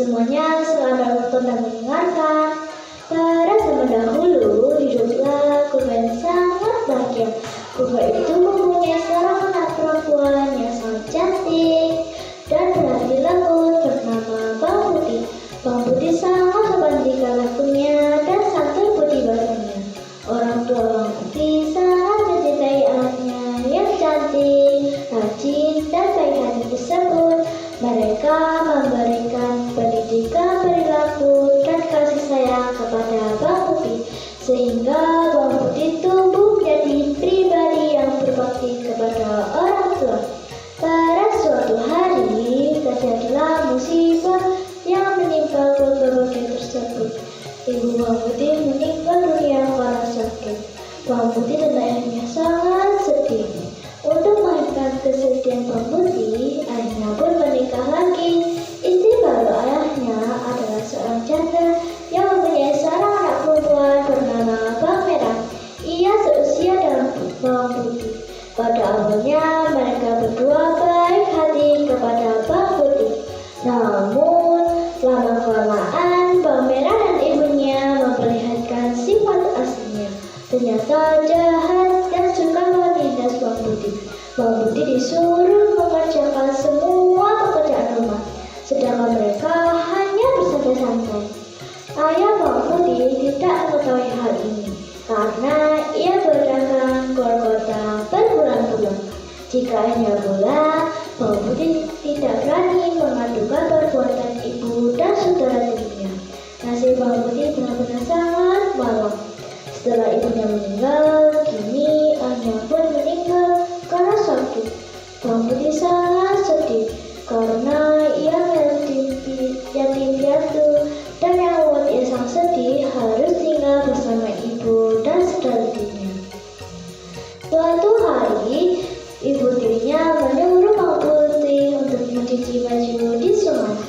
Semuanya selamat menonton dan mendengarkan. Pada zaman dahulu, hiduplah kurba yang sangat bahagia. Kurba itu mempunyai seorang anak perempuan yang sangat cantik dan berhati lembut bernama Bang Putih. Bang Putih sangat sopan di kelakuannya dan santun budi bahasanya. Orang tua Bang Putih sangat mencintai anaknya yang cantik, rajin, dan baik hati tersebut. Mereka memberikan pendidikan perilaku dan kasih sayang kepada Bang Putih, sehingga Bang Putih tumbuh menjadi pribadi yang berbakti kepada orang tua. Pada suatu hari, terjadilah musibah yang menimpa keluarga tersebut. Ibu Bang Putih meninggal dunia karena sakit. Bang Putih dan ayahnya sangat sedih. Untuk menghilangkan kesedihan Bang Putih, ayahnya pun menikah lagi. Istri baru ayahnya adalah seorang janda yang mempunyai seorang anak perempuan bernama Bang Merah. Ia seusia dengan Bang Putih. Pada awalnya mereka berdua baik hati kepada Bang Putih. Namun lama-kelamaan Bang Merah dan ibunya memperlihatkan sifat aslinya. Ternyata jahat dan suka menindas Bang Putih. Bang Putih disuruh mengerjakan semua pekerjaan rumah, sedangkan mereka hanya bersantai-santai. Ayah Bang Putih tidak mengetahui hal ini, karena ia berdagang keluar kota berbulan-bulan. Jika ayahnya pulang, Bang Putih tidak berani mengadukan perbuatan ibu dan saudara tirinya. Nasib Bang Putih benar-benar sangat malang. Setelah ibunya meninggal, kini ayahnya pun meninggal karena sakit. Bang Putih sangat sedih karena ia yatim piatu, dan yang membuat ia sangat sedih harus tinggal bersama ibu dan saudara tirinya. Suatu hari, ibu tirinya menyuruh Bang Putih untuk mencuci baju di sungai.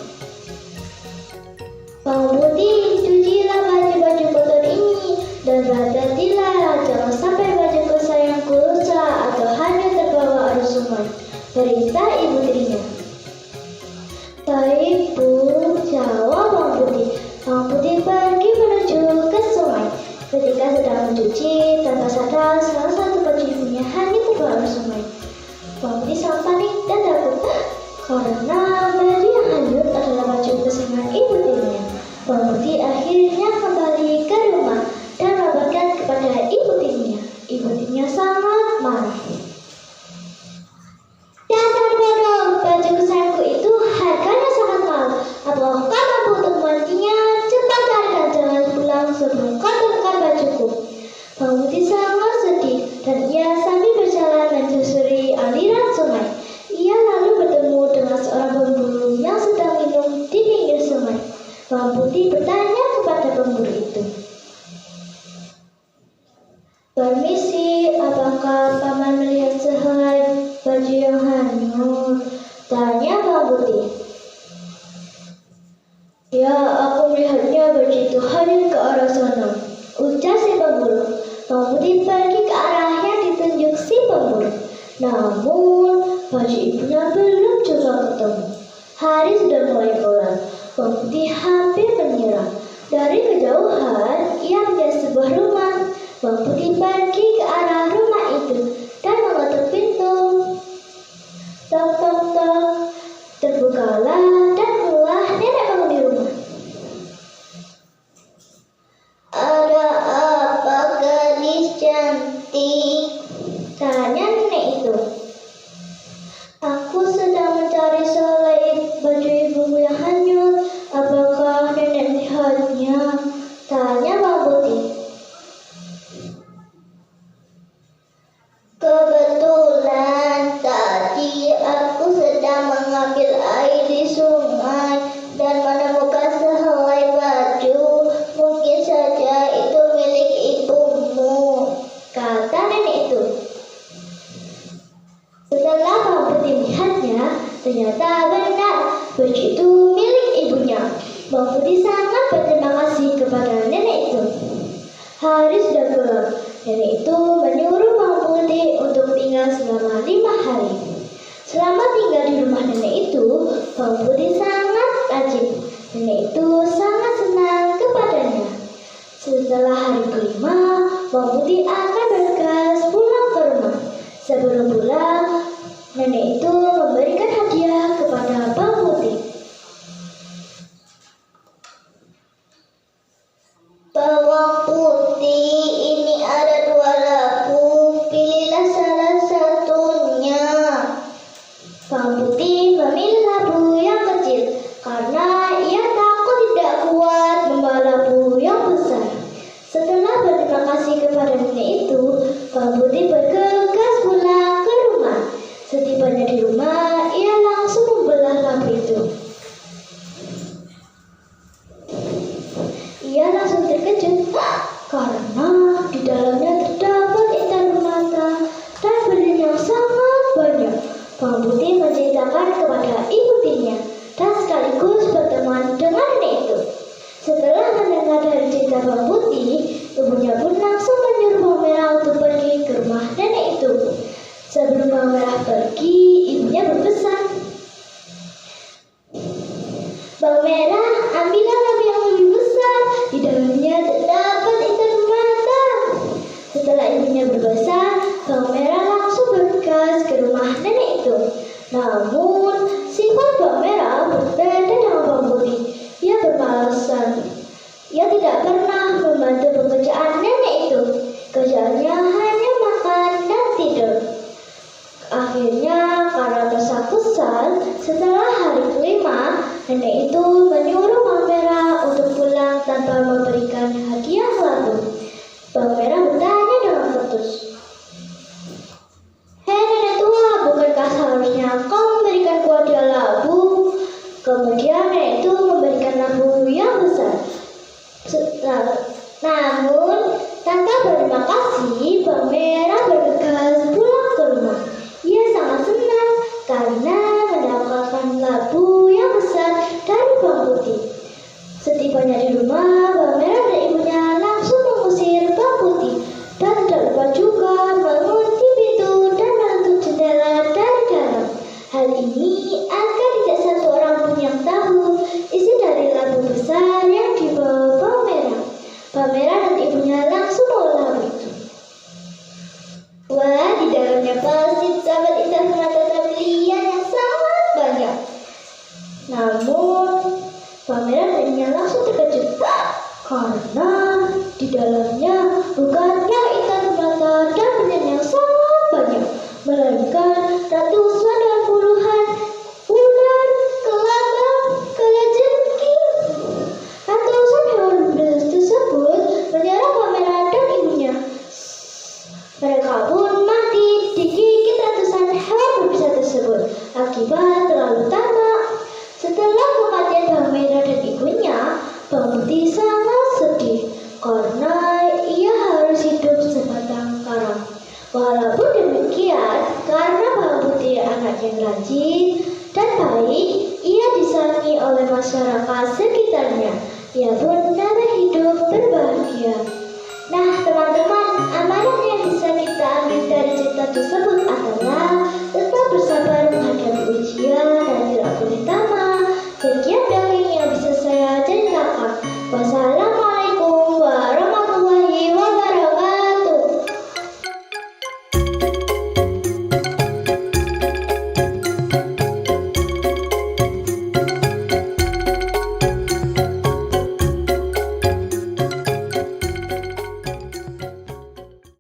Bang Putih, cucilah baju-baju kotor ini dan hati-hatilah jangan sampai baju kesayanganku rusak atau hanyut terbawa arus sungai, perintah ibu tirinya. Baik Bu, jawab Bang Putih. Bang Putih pergi menuju ke sungai. Ketika sedang mencuci, tanpa sadar salah satu baju ibunya hanyut terbawa arus sungai. Bang Putih sangat panik dan takut karena baju yang hanyut adalah baju kesayangan ibu tirinya. Bang Putih akhirnya kembali ke rumah dan melaporkan kepada ibu tirinya. Ibu tirinya sangat marah. Dasar bodoh, baju kesayanganku itu harganya sangat mahal. Apakah kau mampu untuk menggantinya? Cepat carikan, jangan pulang sebelum kau temukan bajuku. Bang Putih sangat sedih dan ia sambil berjalan menyusuri aliran sungai. Ia lalu bertemu dengan seorang pemburu yang sedang minum di pinggir sungai. Bang Putih bertanya kepada pemburu itu, "Permisi, apakah paman melihat sehelai baju yang hanyut?" tanya Bang Putih. "Ya, aku melihatnya baju itu hanyut ke arah sana," ujar si pemburu. Bang Putih pergi ke arah yang ditunjuk si pemburu. Namun baju ibunya belum juga ketemu. Hari sudah mulai gelap. Bang Putih hampir menyerah. Dari kejauhan ia melihat sebuah rumah. Bang Putih pergi ke arah rumah itu dan mengetuk pintu. Tok tok tok. Terbukalah dan keluar nenek penghuni rumah. "Ada apa, gadis cantik?" tanya nenek itu. "Aku sedang mencari sehelai baju ibumu yang hanyut. Apakah nenek melihatnya?" tanya Bang Putih. "Kebetulan tadi aku sedang mengambil air di sungai dan menemukan sehelai baju. Mungkin saja itu milik ibumu," kata nenek itu. Setelah Bang Putih melihatnya, ternyata benar baju itu milik ibunya. Bang Putih sangat berterima kasih kepada nenek itu. Hari sudah gelap. Nenek itu menyuruh Bang Putih untuk tinggal selama 5 hari. Selama tinggal di rumah nenek itu, Bang Putih sangat rajin. Nenek Bang Putih akan bergegas pulang ke rumah. Sebelum pulang, nenek itu memberikan hadiah kepada Bang Putih. Bawang putih, ini ada 2 labu, pilihlah salah satunya. Bawang putih memilih labu yang kecil karena ia takut tidak kuat membawa labu yang besar. Setelah berterima kasih kepada nenek itu, bawang putih bergegas pulang ke rumah. Setibanya di rumah, ia langsung membelah labu itu. Ia langsung terkejut karena di dalamnya terdapat intan permata dan benih yang sangat banyak. Bawang putih menceritakan kepada ibu tirinya dan sekaligus berteman dengan nenek itu. Setelah mendengar dari cerita bawang putih, ibunya pun langsung menyuruh bawang merah untuk pergi ke rumah nenek itu. Sebelum bawang merah pergi, ibunya berpesan, "Bawang merah, ambillah labu yang lebih besar. Di dalamnya terdapat intan permata." Setelah ibunya berpesan, bawang merah langsung bergegas ke rumah nenek itu. Namun, sifat bawang merah berbeda dengan bawang putih. Ia beralasan ia tidak pernah membantu pekerjaan nenek itu. Kerjaannya hanya makan dan tidur. Akhirnya, karena merasa kesal, setelah hari kelima, nenek itu menyuruh bawang merah untuk pulang tanpa memberikan hadiah labu. Bawang merah bertanya dengan ketus, "Hei nenek tua, bukankah seharusnya kau memberikanku hadiah labu?" Kemudian nenek itu memberikan labu yang besar. Namun, tanpa berterima kasih, bawang merah bergegas pulang ke rumah. Ia sangat senang karena mendapatkan labu yang besar dari bawang putih. Setibanya di rumah, bawang merah dan ibunya langsung mengusir bawang putih dan tidak lupa juga mengunci pintu dan menutup jendela dari dalam. Hal ini agar tidak satu orang pun yang tahu isi dari labu besar yang dibawa bawang merah. Bawang merah dan ibunya langsung membawa labu itu. Wah, di dalamnya pasti terdapat intan permata dan berlian yang sangat banyak. Namun, bawang merah dan ibunya langsung terkejut karena di dalamnya bukannya intan permata dan berlian yang sangat banyak, melainkan ratusan dan puluhan ular, kelabang, kalajengking. Ratusan hewan buas tersebut menyerang bawang merah dan ibunya. Mereka pun mati digigit ratusan hewan berbisa tersebut akibat terlalu tamak. Setelah kematian bawang merah dan ibunya, bawang putih sangat sedih karena ia harus hidup sebatang kara. Walaupun demikian, karena bawang putih anak yang rajin dan baik, ia disayangi oleh masyarakat sekitarnya. Ia pun dapat hidup berbahagia. Nah teman-teman, amanat yang bisa kita ambil dari cerita tersebut